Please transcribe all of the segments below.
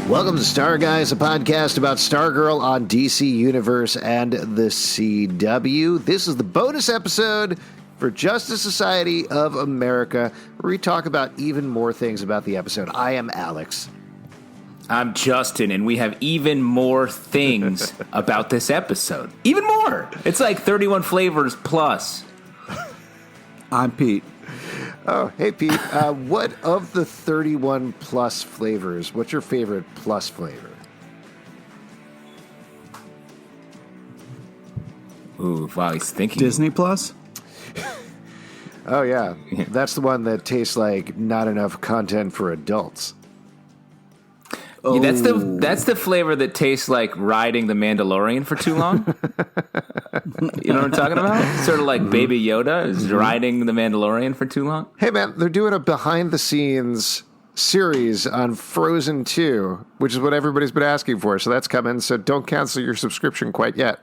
Welcome to Star Guys, a podcast about Stargirl on DC Universe and the CW. This is the bonus episode for Justice Society of America, where we talk about even more things about the episode. I am Alex. I'm Justin, and we have even more things about this episode. Even more! It's like 31 flavors plus. I'm Pete. Oh, hey, Pete. What of the 31 plus flavors, what's your favorite plus flavor? Ooh, wow, he's thinking. Disney Plus? Oh, yeah. That's the one that tastes like not enough content for adults. Yeah, that's the flavor that tastes like riding the Mandalorian for too long. You know what I'm talking about? Sort of like Baby Yoda is riding the Mandalorian for too long. Hey, man, they're doing a behind-the-scenes series on Frozen 2, which is what everybody's been asking for, so that's coming, so don't cancel your subscription quite yet.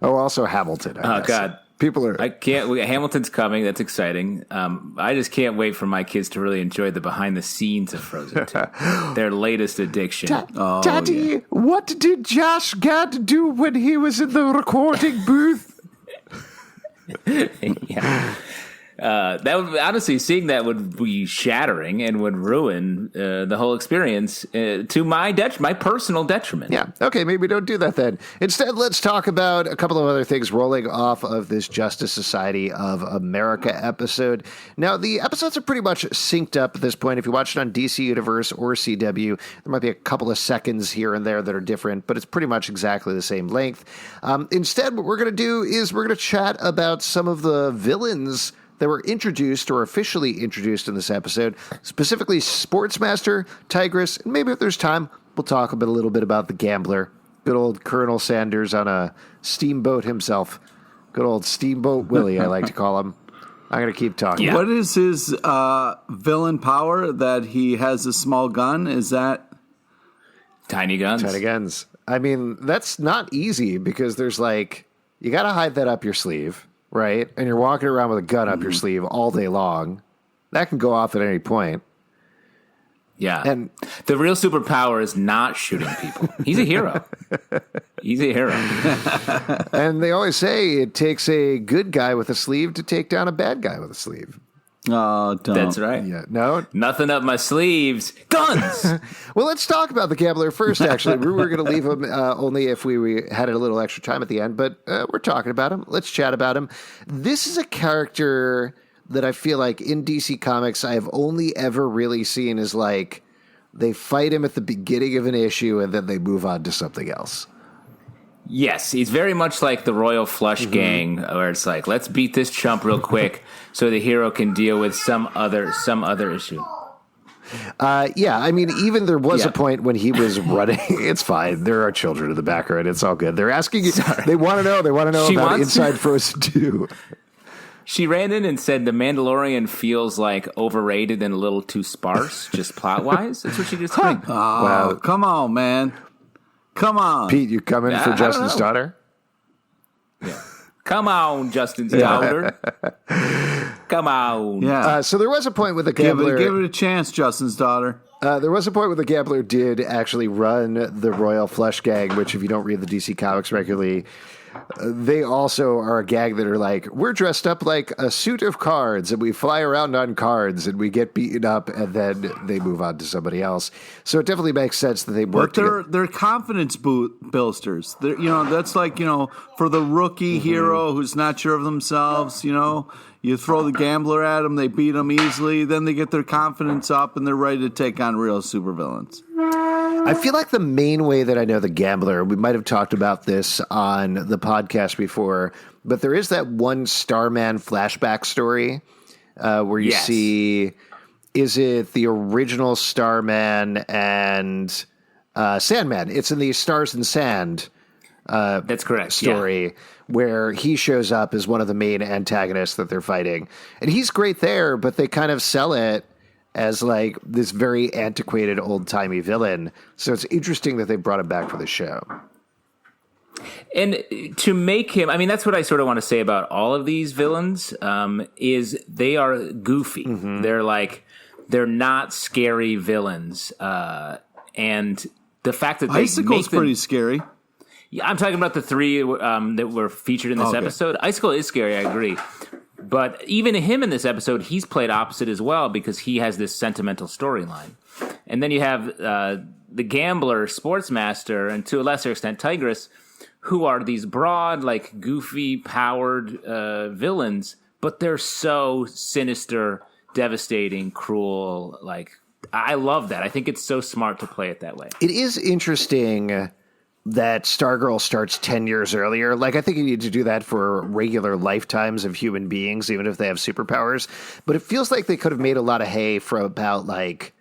Oh, also Hamilton, I guess. God. People are... Hamilton's coming. That's exciting. I just can't wait for my kids to really enjoy the behind the scenes of Frozen 2. Their latest addiction. Daddy, yeah. What did Josh Gad do when he was in the recording booth? Yeah. That would, honestly, seeing that would be shattering and would ruin the whole experience to my personal detriment. Yeah. Okay, maybe don't do that then. Instead, let's talk about a couple of other things rolling off of this Justice Society of America episode. Now, the episodes are pretty much synced up at this point. If you watch it on DC Universe or CW, there might be a couple of seconds here and there that are different, but it's pretty much exactly the same length. Instead, what we're going to do is we're going to chat about some of the villains that were introduced or officially introduced in this episode, specifically Sportsmaster, Tigress, and maybe if there's time, we'll talk a little bit about the Gambler. Good old Colonel Sanders on a steamboat himself. Good old Steamboat Willie, I like to call him. I'm going to keep talking. Yeah. What is his villain power that he has a small gun? Is that... Tiny guns? Tiny guns. I mean, that's not easy because there's like, you got to hide that up your sleeve. Right? And you're walking around with a gun up your sleeve all day long. That can go off at any point. Yeah. And the real superpower is not shooting people. He's a hero. He's a hero. And they always say it takes a good guy with a sleeve to take down a bad guy with a sleeve. Oh, don't. That's right. Yeah. No? Nothing up my sleeves. Guns! Well, let's talk about the Gambler first, actually. We were going to leave him only if we had a little extra time at the end, but we're talking about him. Let's chat about him. This is a character that I feel like in DC Comics I've only ever really seen as like they fight him at the beginning of an issue and then they move on to something else. Yes, he's very much like the Royal Flush Gang, where it's like, let's beat this chump real quick so the hero can deal with some other issue. Yeah, I mean, even there was a point when he was running. It's fine. There are children in the background. It's all good. They're asking you. They want to know. They want to know about Inside Frozen 2. She ran in and said the Mandalorian feels like overrated and a little too sparse, just plot-wise. That's what she just said. Oh, wow. Come on, man. Come on. Pete, you coming for Justin's daughter? Yeah. Come on, Justin's daughter. Come on. Yeah. So there was a point with the Gambler. Give it a chance, Justin's daughter. There was a point where the Gambler did actually run the Royal Flush Gang, which if you don't read the DC Comics regularly, they also are a gang that are like, we're dressed up like a suit of cards and we fly around on cards and we get beaten up and then they move on to somebody else. So it definitely makes sense that they work together. They're confidence boosters. That's like, for the rookie hero who's not sure of themselves, you throw the Gambler at them, they beat them easily, then they get their confidence up and they're ready to take on real supervillains. I feel like the main way that I know the Gambler, we might have talked about this on the podcast before, but there is that one Starman flashback story where you see, is it the original Starman and Sandman? It's in the Stars and Sand That's correct. story where he shows up as one of the main antagonists that they're fighting. And he's great there, but they kind of sell it as like this very antiquated old-timey villain. So it's interesting that they brought him back for the show. And to make him, I mean, that's what I sort of want to say about all of these villains, is they are goofy. Mm-hmm. They're not scary villains. And the fact that Icicle's pretty scary. Yeah, I'm talking about the three that were featured in this episode. Icicle is scary, I agree. But even him in this episode, he's played opposite as well because he has this sentimental storyline. And then you have the Gambler, Sportsmaster, and to a lesser extent, Tigress, who are these broad, like goofy, powered villains, but they're so sinister, devastating, cruel. Like, I love that. I think it's so smart to play it that way. It is interesting that Stargirl starts 10 years earlier. Like, I think you need to do that for regular lifetimes of human beings, even if they have superpowers. But it feels like they could have made a lot of hay from about, like,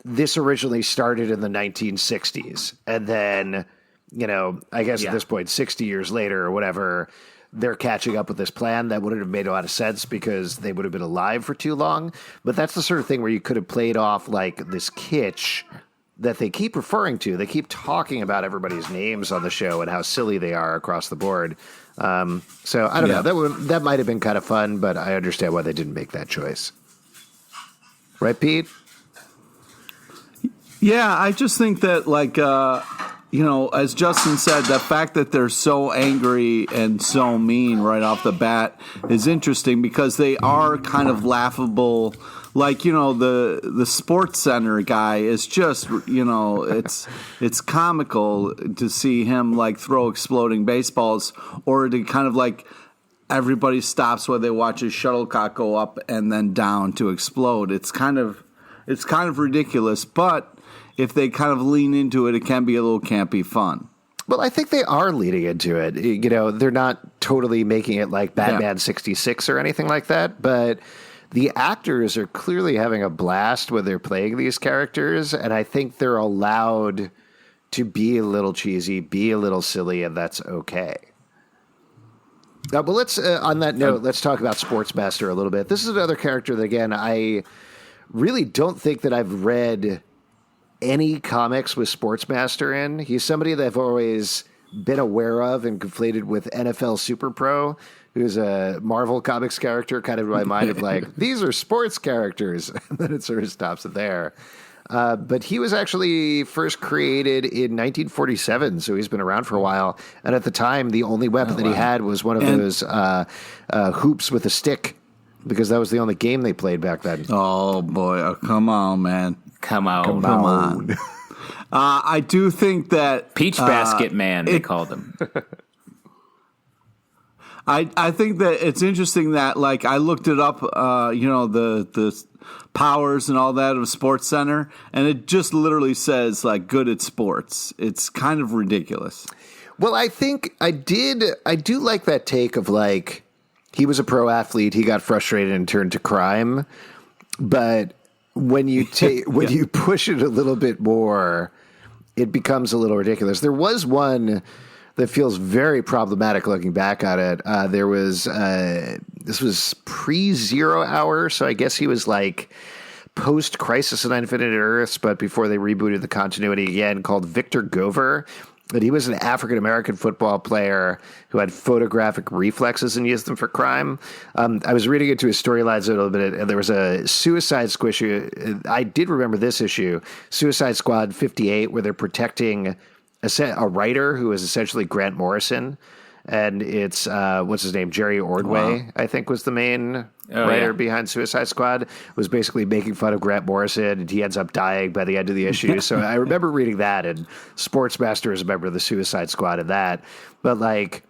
this originally started in the 1960s. And then, you know, I guess at this point, 60 years later or whatever, they're catching up with this plan. That wouldn't have made a lot of sense because they would have been alive for too long. But that's the sort of thing where you could have played off, like, this kitsch that they keep referring to. They keep talking about everybody's names on the show and how silly they are across the board. So I don't know. That might have been kind of fun, but I understand why they didn't make that choice. Right, Pete? Yeah, I just think that, like, as Justin said, the fact that they're so angry and so mean right off the bat is interesting because they are kind of laughable. Like, the Sports Center guy is just, it's comical to see him, like, throw exploding baseballs, or to kind of, like, everybody stops while they watch his shuttlecock go up and then down to explode. It's kind of ridiculous, but if they kind of lean into it, it can be a little campy fun. Well, I think they are leading into it. They're not totally making it like Batman 66 or anything like that, but the actors are clearly having a blast when they're playing these characters, and I think they're allowed to be a little cheesy, be a little silly, and that's okay. But let's, on that note, let's talk about Sportsmaster a little bit. This is another character that, again, I really don't think that I've read any comics with Sportsmaster in. He's somebody that I've always been aware of and conflated with NFL Super Pro, who's a Marvel Comics character, kind of in my mind of like, these are sports characters. And then it sort of stops it there. But he was actually first created in 1947, so he's been around for a while. And at the time, the only weapon that he had was one of those hoops with a stick, because that was the only game they played back then. Oh, boy. Oh, come on, man. Come on. I do think that Peach Basket Man, they called him. I think that it's interesting that, like, I looked it up, the powers and all that of Sports Center, and it just literally says, like, good at sports. It's kind of ridiculous. Well, I think I do like that take of, like, he was a pro athlete, he got frustrated and turned to crime, but when you you push it a little bit more, it becomes a little ridiculous. There was one that feels very problematic looking back at it. There was this was pre-Zero Hour, so I guess he was like post-Crisis on Infinite Earths, but before they rebooted the continuity again, called Victor Gover. But he was an African-American football player who had photographic reflexes and used them for crime. I was reading into his storylines a little bit, and there was a Suicide Squad issue. I did remember this issue, Suicide Squad 58, where they're protecting a writer who is essentially Grant Morrison. And it's, what's his name? Jerry Ordway, I think, was the main writer behind Suicide Squad, was basically making fun of Grant Morrison, and he ends up dying by the end of the issue. So I remember reading that, and Sportsmaster is a member of the Suicide Squad in that. But, like,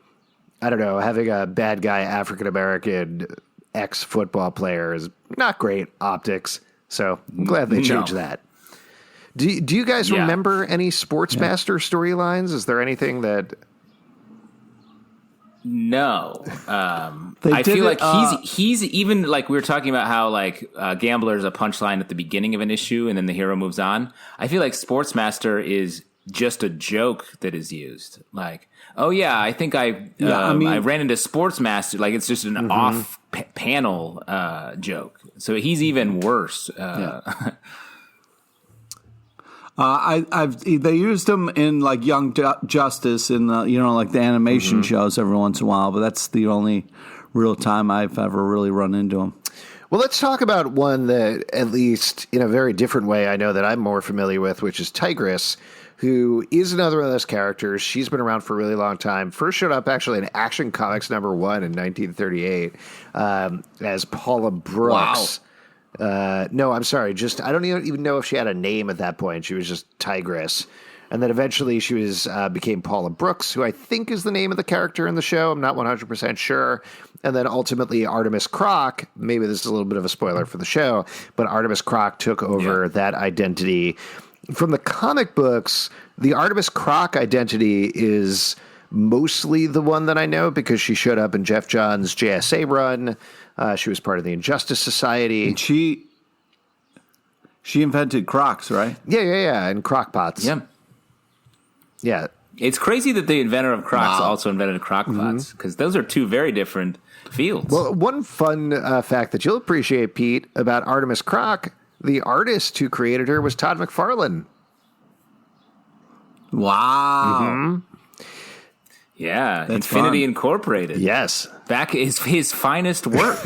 I don't know, having a bad guy African-American ex-football player is not great optics. So I'm glad they changed that. Do you guys remember any Sportsmaster storylines? Is there anything that... No, I feel like he's even like we were talking about how like Gambler is a punchline at the beginning of an issue and then the hero moves on. I feel like Sportsmaster is just a joke that is used. Like, oh yeah, I think I ran into Sportsmaster. Like it's just an off panel joke. So he's even worse. They used him in like Young Justice in the like the animation shows every once in a while, but that's the only real time I've ever really run into him. Well, let's talk about one that, at least in a very different way, I know that I'm more familiar with, which is Tigress, who is another one of those characters. She's been around for a really long time. First showed up actually in Action Comics #1 in 1938 as Paula Brooks. Wow. No, I'm sorry. I don't even know if she had a name at that point. She was just Tigress. And then eventually she became Paula Brooks, who I think is the name of the character in the show. I'm not 100% sure. And then ultimately Artemis Croc, maybe this is a little bit of a spoiler for the show, but Artemis Croc took over that identity. From the comic books, the Artemis Croc identity is mostly the one that I know because she showed up in Jeff Johns' JSA run. She was part of the Injustice Society. And she invented Crocs, right? Yeah, and crock pots. Yeah. Yeah. It's crazy that the inventor of Crocs also invented crock pots, because those are two very different fields. Well, one fun fact that you'll appreciate, Pete, about Artemis Croc, the artist who created her was Todd McFarlane. Wow. Mm-hmm. Yeah, That's Infinity fun. Incorporated. Yes. Back is his finest work.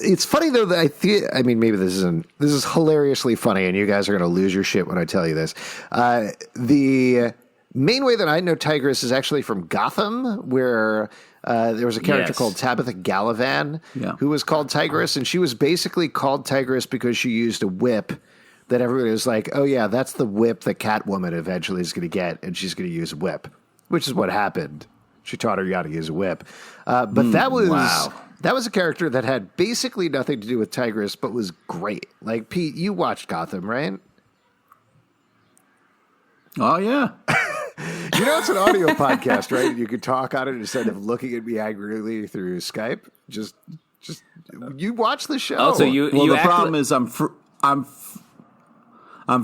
It's funny, though, that maybe this is hilariously funny, and you guys are going to lose your shit when I tell you this. The main way that I know Tigress is actually from Gotham, where there was a character called Tabitha Gallivan who was called Tigress, and she was basically called Tigress because she used a whip that everybody was like, oh, yeah, that's the whip that Catwoman eventually is going to get, and she's going to use a whip, which is what happened. She taught her how to use a whip. But that was a character that had basically nothing to do with Tigress, but was great. Like, Pete, you watched Gotham, right? Oh, yeah. You know, it's an audio podcast, right? You can talk on it instead of looking at me angrily through Skype. Just you watch the show. Also, the problem is I'm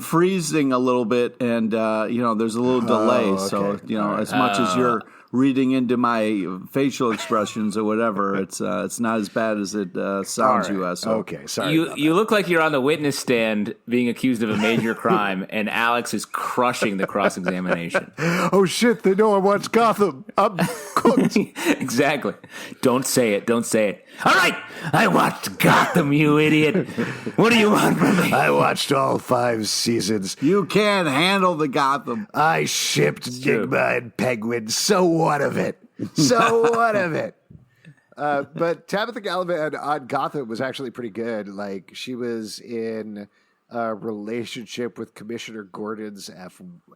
freezing a little bit, and there's a little delay. Okay. So as much as you're reading into my facial expressions or whatever, it's not as bad as it sounds. Right. So. Okay, sorry. You look like you're on the witness stand being accused of a major crime, and Alex is crushing the cross-examination. Oh shit! They know I watched Gotham. I'm cooked. Exactly. Don't say it. All right, I watched Gotham, you idiot. What do you want from me? I watched all 5 seasons. You can't handle the Gotham. I shipped Nigma and Penguin. So what of it? But Tabitha Gallivan on Gotham was actually pretty good. Like, she was in a relationship with Commissioner Gordon's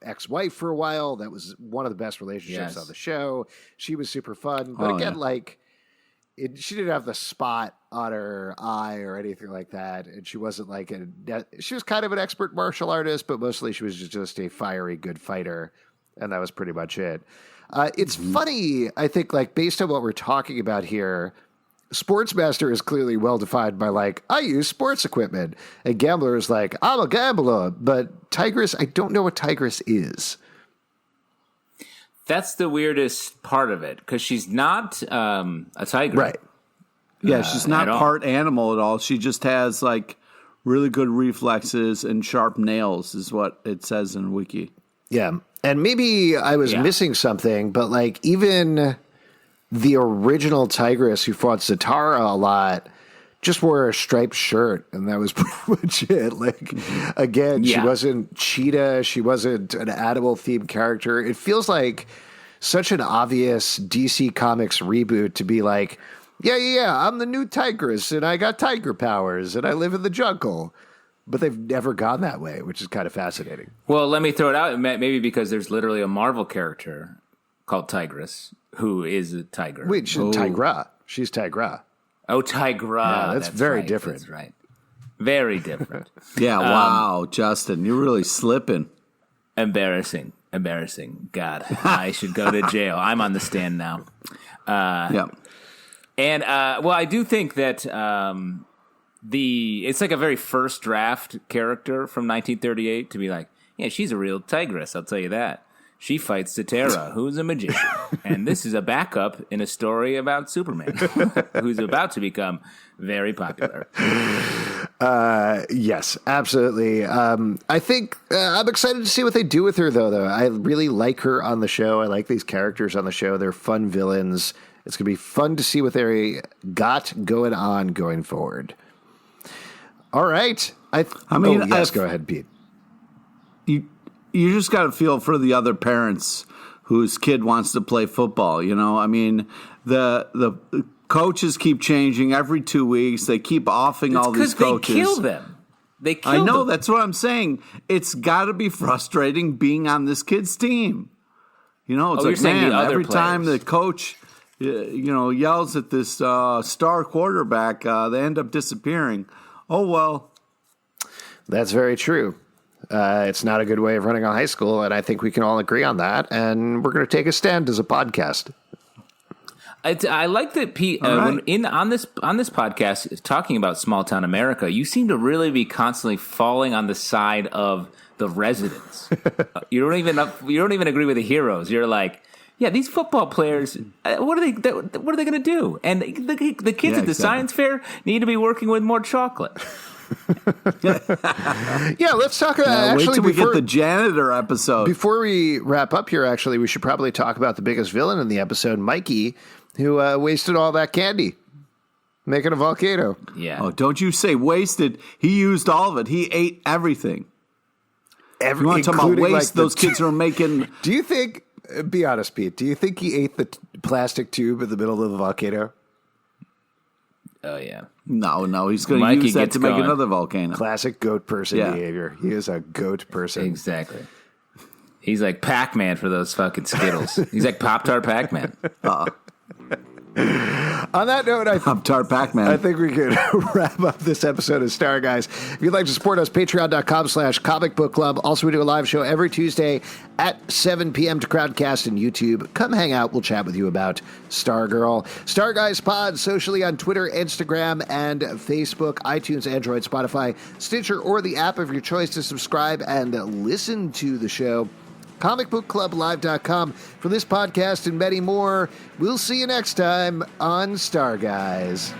ex-wife for a while. That was one of the best relationships on the show. She was super fun. But she didn't have the spot on her eye or anything like that. And she wasn't like she was kind of an expert martial artist, but mostly she was just a fiery, good fighter. And that was pretty much it. It's funny, I think, like, based on what we're talking about here, Sportsmaster is clearly well-defined by, like, I use sports equipment. And Gambler is like, I'm a gambler. But Tigress, I don't know what Tigress is. That's the weirdest part of it, because she's not a tiger. Right. Yeah, she's not part animal at all. She just has, like, really good reflexes and sharp nails is what it says in Wiki. Yeah. And maybe I was missing something, but, like, even the original Tigress who fought Zatara a lot just wore a striped shirt, and that was pretty much it. Like, again, she wasn't Cheetah. She wasn't an animal-themed character. It feels like such an obvious DC Comics reboot to be like, yeah, I'm the new Tigress, and I got tiger powers, and I live in the jungle. But they've never gone that way, which is kind of fascinating. Well, let me throw it out, maybe because there's literally a Marvel character called Tigress who is a tiger. Wait, she's Tigra. She's Tigra. Oh, Tigra. Yeah, that's very different. That's right. Very different. Yeah, wow, Justin, you're really slipping. Embarrassing. God, I should go to jail. I'm on the stand now. And, I do think that it's like a very first draft character from 1938 to be like, yeah, she's a real tigress, I'll tell you that. She fights Zatara, who's a magician. And this is a backup in a story about Superman, who's about to become very popular. Yes, absolutely. I think I'm excited to see what they do with her, though. I really like her on the show. I like these characters on the show. They're fun villains. It's going to be fun to see what they got going forward. All right. Go ahead, Pete. you just got to feel for the other parents whose kid wants to play football. You know, I mean, the coaches keep changing every 2 weeks. They keep offing all these coaches. They kill them. I know, that's what I'm saying. It's got to be frustrating being on this kid's team. You know, it's like, man, every time the coach, yells at this star quarterback, they end up disappearing. Oh, well. That's very true. It's not a good way of running a high school, and I think we can all agree on that. And we're going to take a stand as a podcast. I like that, Pete. On this podcast, talking about small town America, you seem to really be constantly falling on the side of the residents. You don't even agree with the heroes. You're like, yeah, these football players. What are they going to do? And the kids at the science fair need to be working with more chocolate. Yeah, let's talk about. Wait till we get the janitor episode. Before we wrap up here, actually, we should probably talk about the biggest villain in the episode, Mikey, who wasted all that candy making a volcano. Yeah. Oh, don't you say wasted. He used all of it. He ate everything. You want to talk about waste? Those kids are making. Do you think, be honest, Pete, do you think he ate the plastic tube in the middle of the volcano? Oh, yeah. No, he's going to use that to make another volcano. Classic goat person behavior. He is a goat person. Exactly. He's like Pac-Man for those fucking Skittles. He's like Pop-Tart Pac-Man. On that note, Pop-Tart Pac-Man. I think we could wrap up this episode of Star Guys. If you'd like to support us, patreon.com/Comic Book Club. Also, we do a live show every Tuesday at 7 p.m. to Crowdcast and YouTube. Come hang out. We'll chat with you about Stargirl. Star Guys Pod, socially on Twitter, Instagram, and Facebook, iTunes, Android, Spotify, Stitcher, or the app of your choice to subscribe and listen to the show. comicbookclublive.com for this podcast and many more. We'll see you next time on Star Guys.